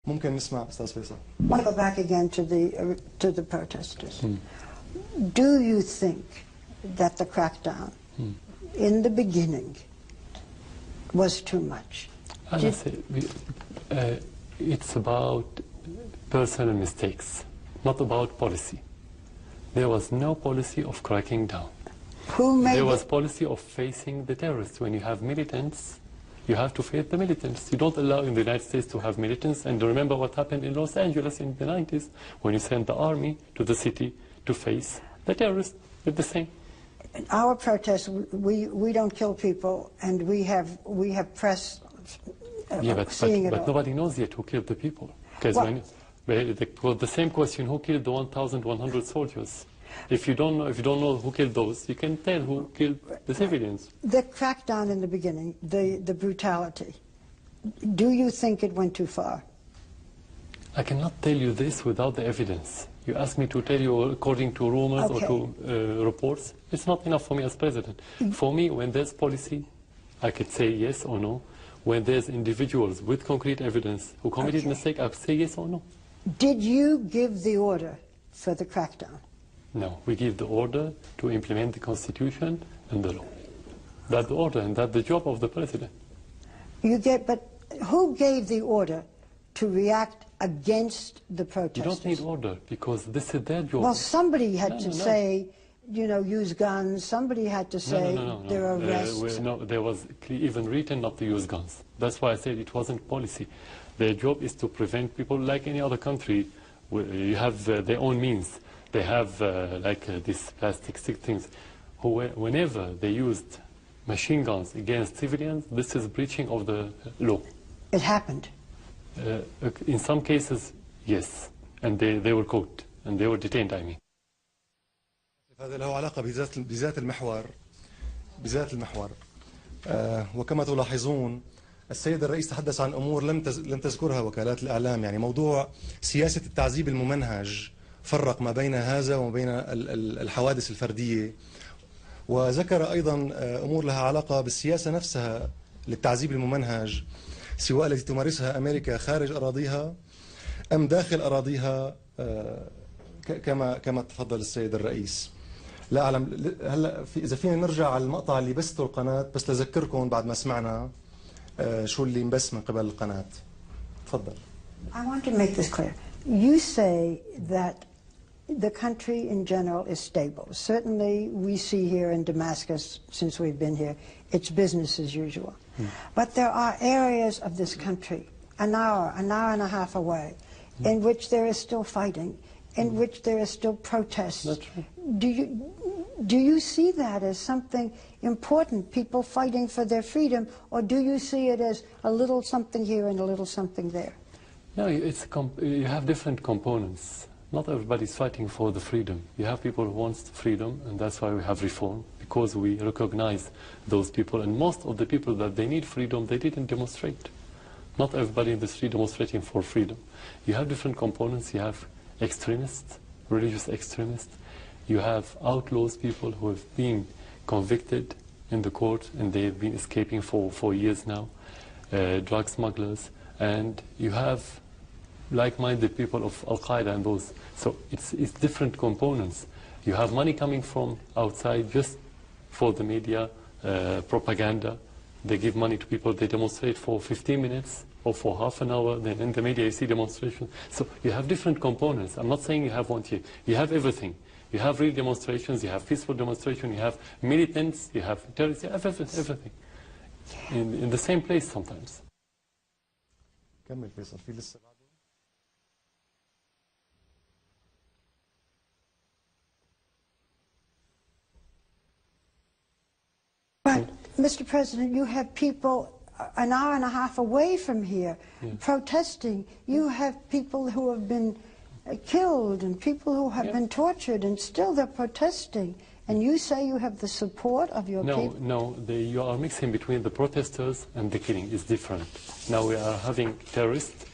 ممكن نسمع أستاذ فيصل. I want to go back again to the protesters. Do you think that the crackdown in the beginning was too much? It's about personal mistakes, not about policy. There was no policy of cracking down. There was policy of facing the terrorists. When you have militants, you have to face the militants. You don't allow in the United States to have militants. And remember what happened in Los Angeles in the 90s when you sent the army to the city to face the terrorists. It's the same. Our protests, we don't kill people, and we have press seeing it all. But nobody knows yet who killed the people. Because the same question, who killed the 1,100 soldiers? If you don't know who killed those, you can tell who killed the civilians. The crackdown in the beginning, the brutality, do you think it went too far? I cannot tell you this without the evidence. You ask me to tell you according to rumors or to reports. It's not enough for me as president. For me, when there's policy, I could say yes or no. When there's individuals with concrete evidence who committed mistake, I could say yes or no. Did you give the order for the crackdown? No, we give the order to implement the Constitution and the law. That's the order, and that's the job of the president. But who gave the order to react against the protesters? You don't need order, because this is their job. Well, somebody had to say, you know, use guns. Somebody had to say there are arrests. There was even written not to use guns. That's why I said it wasn't policy. Their job is to prevent people, like any other country. You have their own means. They have these plastic stick things. Whenever they used machine guns against civilians, this is breaching of the law. It happened. In some cases, yes, and they were caught and they were detained. I mean. هذا له علاقة بذات المحور. وكما تلاحظون السيد الرئيس تحدث عن أمور لم تذكرها وكالات الإعلام، يعني موضوع سياسة التعذيب الممنهج فرق ما بين هذا وما بين الحوادث الفردية، وذكر أيضا أمور لها علاقة بالسياسة نفسها للتعذيب الممنهج، سواء التي تمارسها أمريكا خارج أراضيها أم داخل أراضيها، كما تفضل السيد الرئيس. لا أعلم هلا إذا فينا نرجع على المقطع اللي بثته القناة، بس لذكركم بعد ما سمعنا شو اللي انبث من قبل القناة. تفضل. I want to make this clear. You say that the country in general is stable. Certainly we see here in Damascus, since we've been here, it's business as usual. But there are areas of this country, an hour and a half away, in which there is still fighting, in which there is still protests. That's true. Do you see that as something important, people fighting for their freedom, or do you see it as a little something here and a little something there? No, you have different components. Not everybody's fighting for the freedom. You have people who want freedom, and that's why we have reform, because we recognize those people. And most of the people that they need freedom, they didn't demonstrate. Not everybody in the street demonstrating for freedom. You have different components. You have extremists, religious extremists. You have outlaws, people who have been convicted in the court and they've been escaping for years now, drug smugglers, and you have like-minded people of Al-Qaeda and those. So it's different components. You have money coming from outside just for the media, propaganda. They give money to people, they demonstrate for 15 minutes or for half an hour, then in the media you see demonstrations. So you have different components. I'm not saying you have one here. You have everything. You have real demonstrations, you have peaceful demonstrations, you have militants, you have terrorists, you have everything. In the same place sometimes. كمل فيصل في لسه بعده. But, Mr. President, you have people an hour and a half away from here protesting. You have people who have been killed and people who have been tortured, and still they're protesting. And you say you have the support of your people? No, you are mixing between the protesters and the killing. It's different. Now we are having terrorists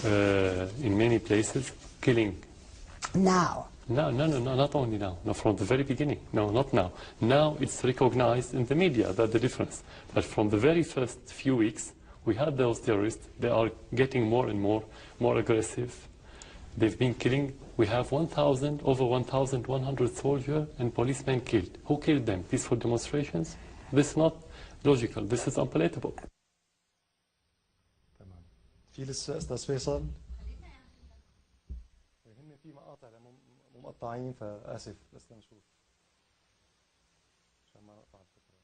in many places killing. Now? No, not only now. No, from the very beginning. No, not now. Now it's recognized in the media, that's the difference. But from the very first few weeks, We had those terrorists. They are getting more and more aggressive. They've been killing. We have over 1,100 soldiers and policemen killed. Who killed them? Peaceful demonstrations? This is not logical. This is unpalatable. تمام. في لسه استاذ فيصل؟ هن في مقاطع مقطعين فاسف بس لنشوف عشان ما نقطع الفكره.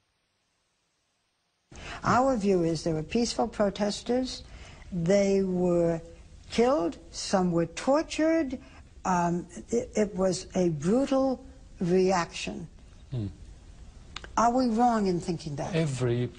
Our view is there were peaceful protesters. They were killed. Some were tortured. It was a brutal reaction. Are we wrong in thinking that? Every